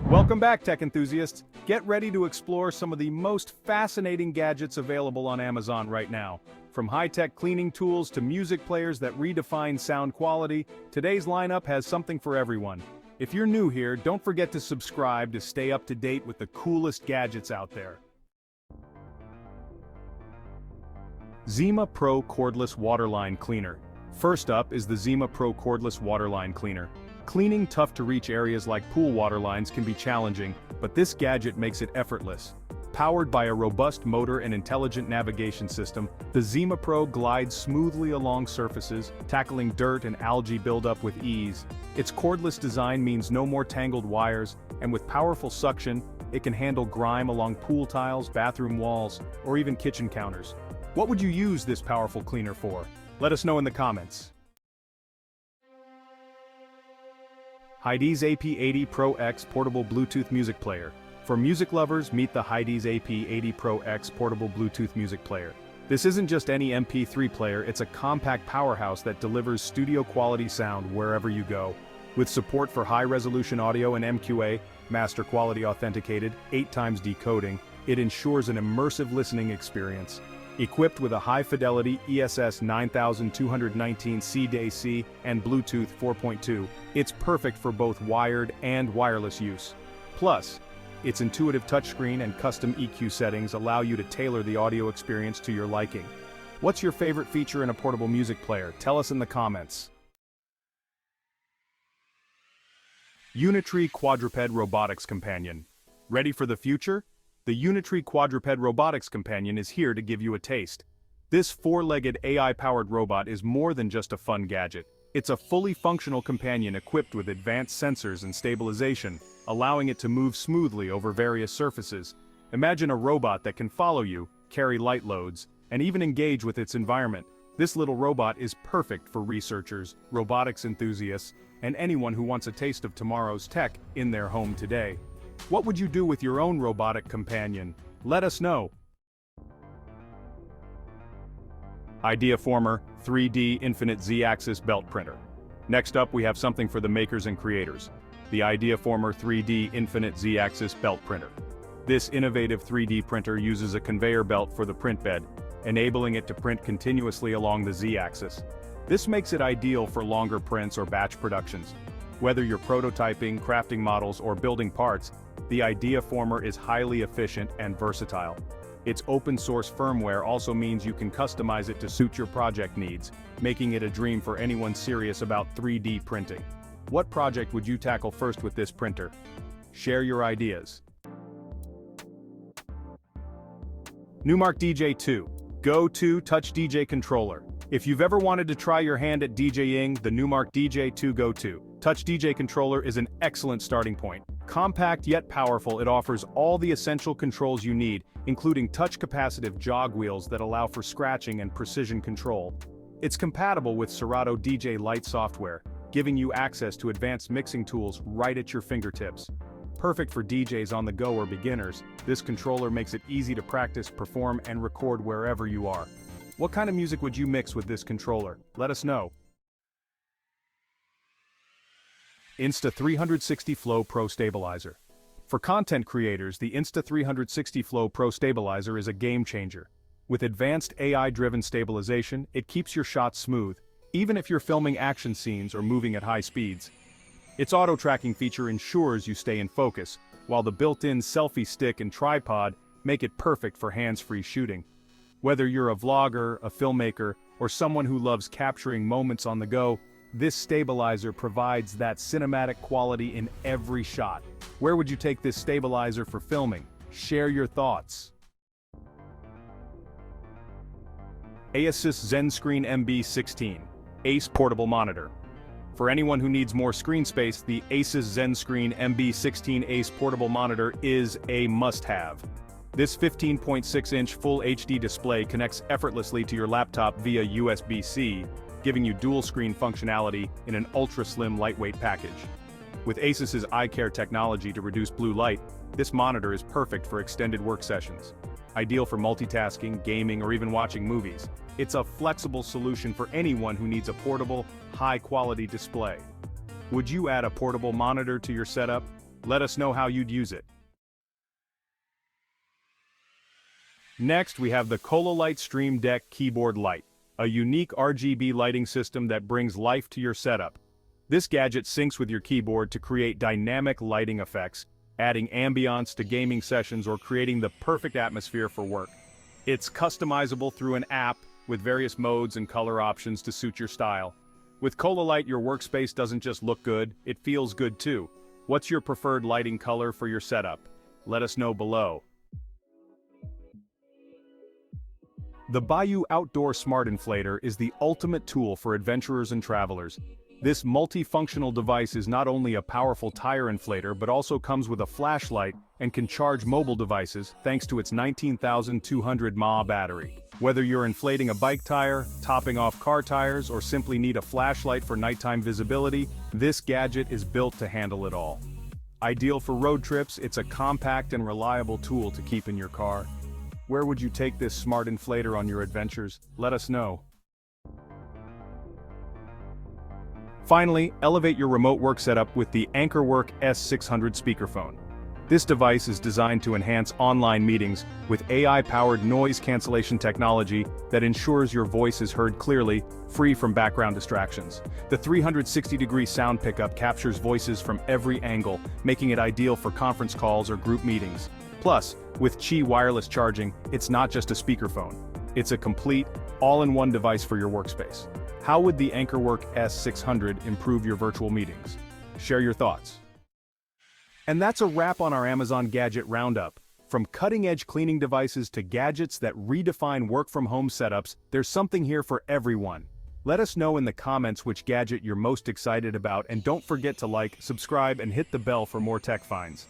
Welcome back, tech enthusiasts. Get ready to explore some of the most fascinating gadgets available on Amazon right now. From high-tech cleaning tools to music players that redefine sound quality, today's lineup has something for everyone. If you're new here, don't forget to subscribe to stay up to date with the coolest gadgets out there. Zima Pro Cordless Waterline Cleaner. First up is the Zima Pro Cordless Waterline Cleaner. Cleaning tough-to-reach areas like pool water lines can be challenging, but this gadget makes it effortless. Powered by a robust motor and intelligent navigation system, the Zima Pro glides smoothly along surfaces, tackling dirt and algae buildup with ease. Its cordless design means no more tangled wires, and with powerful suction, it can handle grime along pool tiles, bathroom walls, or even kitchen counters. What would you use this powerful cleaner for? Let us know in the comments. Hidizs AP80 Pro X Portable Bluetooth Music Player. For music lovers, meet the Hidizs AP80 Pro X Portable Bluetooth Music Player. This isn't just any MP3 player, it's a compact powerhouse that delivers studio-quality sound wherever you go. With support for high-resolution audio and MQA, master quality authenticated, 8x decoding, it ensures an immersive listening experience. Equipped with a high-fidelity ESS 9219 CDAC and Bluetooth 4.2, it's perfect for both wired and wireless use. Plus, its intuitive touchscreen and custom EQ settings allow you to tailor the audio experience to your liking. What's your favorite feature in a portable music player? Tell us in the comments. Unitree Quadruped Robotics Companion. Ready for the future? The Unitree Quadruped Robotics Companion is here to give you a taste. This four-legged AI-powered robot is more than just a fun gadget. It's a fully functional companion equipped with advanced sensors and stabilization, allowing it to move smoothly over various surfaces. Imagine a robot that can follow you, carry light loads, and even engage with its environment. This little robot is perfect for researchers, robotics enthusiasts, and anyone who wants a taste of tomorrow's tech in their home today. What would you do with your own robotic companion? Let us know. Ideaformer 3D Infinite Z-Axis Belt Printer. Next up, we have something for the makers and creators. The Ideaformer 3D Infinite Z-Axis Belt Printer. This innovative 3D printer uses a conveyor belt for the print bed, enabling it to print continuously along the Z-axis. This makes it ideal for longer prints or batch productions. Whether you're prototyping, crafting models, or building parts, the Ideaformer is highly efficient and versatile. Its open-source firmware also means you can customize it to suit your project needs, making it a dream for anyone serious about 3D printing. What project would you tackle first with this printer? Share your ideas. Numark DJ2 Go-To Touch DJ Controller. If you've ever wanted to try your hand at DJing, the Numark DJ2 Go-To Touch DJ Controller is an excellent starting point. Compact yet powerful, it offers all the essential controls you need, including touch-capacitive jog wheels that allow for scratching and precision control. It's compatible with Serato DJ Lite software, giving you access to advanced mixing tools right at your fingertips. Perfect for DJs on the go or beginners, this controller makes it easy to practice, perform, and record wherever you are. What kind of music would you mix with this controller? Let us know. Insta360 Flow Pro Stabilizer. For content creators, the Insta360 Flow Pro Stabilizer is a game changer. With advanced AI-driven stabilization, it keeps your shots smooth, even if you're filming action scenes or moving at high speeds. Its auto-tracking feature ensures you stay in focus, while the built-in selfie stick and tripod make it perfect for hands-free shooting. Whether you're a vlogger, a filmmaker, or someone who loves capturing moments on the go, this stabilizer provides that cinematic quality in every shot. Where would you take this stabilizer for filming? Share your thoughts. ASUS ZenScreen MB16 Ace Portable Monitor. For anyone who needs more screen space, the ASUS ZenScreen MB16 Ace Portable Monitor is a must-have. This 15.6-inch Full HD display connects effortlessly to your laptop via USB-C, giving you dual-screen functionality in an ultra-slim lightweight package. With ASUS's eye care technology to reduce blue light, this monitor is perfect for extended work sessions. Ideal for multitasking, gaming, or even watching movies. It's a flexible solution for anyone who needs a portable, high-quality display. Would you add a portable monitor to your setup? Let us know how you'd use it. Next, we have the Cololight Stream Deck Keyboard Light, a unique RGB lighting system that brings life to your setup. This gadget syncs with your keyboard to create dynamic lighting effects, adding ambiance to gaming sessions or creating the perfect atmosphere for work. It's customizable through an app with various modes and color options to suit your style. With Cololight, your workspace doesn't just look good, it feels good too. What's your preferred lighting color for your setup? Let us know below. The Bayou Outdoor Smart Inflator is the ultimate tool for adventurers and travelers. This multifunctional device is not only a powerful tire inflator but also comes with a flashlight and can charge mobile devices thanks to its 19,200 mAh battery. Whether you're inflating a bike tire, topping off car tires, or simply need a flashlight for nighttime visibility, this gadget is built to handle it all. Ideal for road trips, it's a compact and reliable tool to keep in your car. Where would you take this smart inflator on your adventures? Let us know. Finally, elevate your remote work setup with the AnkerWork S600 speakerphone. This device is designed to enhance online meetings with AI-powered noise cancellation technology that ensures your voice is heard clearly, free from background distractions. The 360-degree sound pickup captures voices from every angle, making it ideal for conference calls or group meetings. Plus, with Qi wireless charging, it's not just a speakerphone. It's a complete, all-in-one device for your workspace. How would the AnkerWork S600 improve your virtual meetings? Share your thoughts. And that's a wrap on our Amazon Gadget Roundup. From cutting-edge cleaning devices to gadgets that redefine work-from-home setups, there's something here for everyone. Let us know in the comments which gadget you're most excited about, and don't forget to like, subscribe, and hit the bell for more tech finds.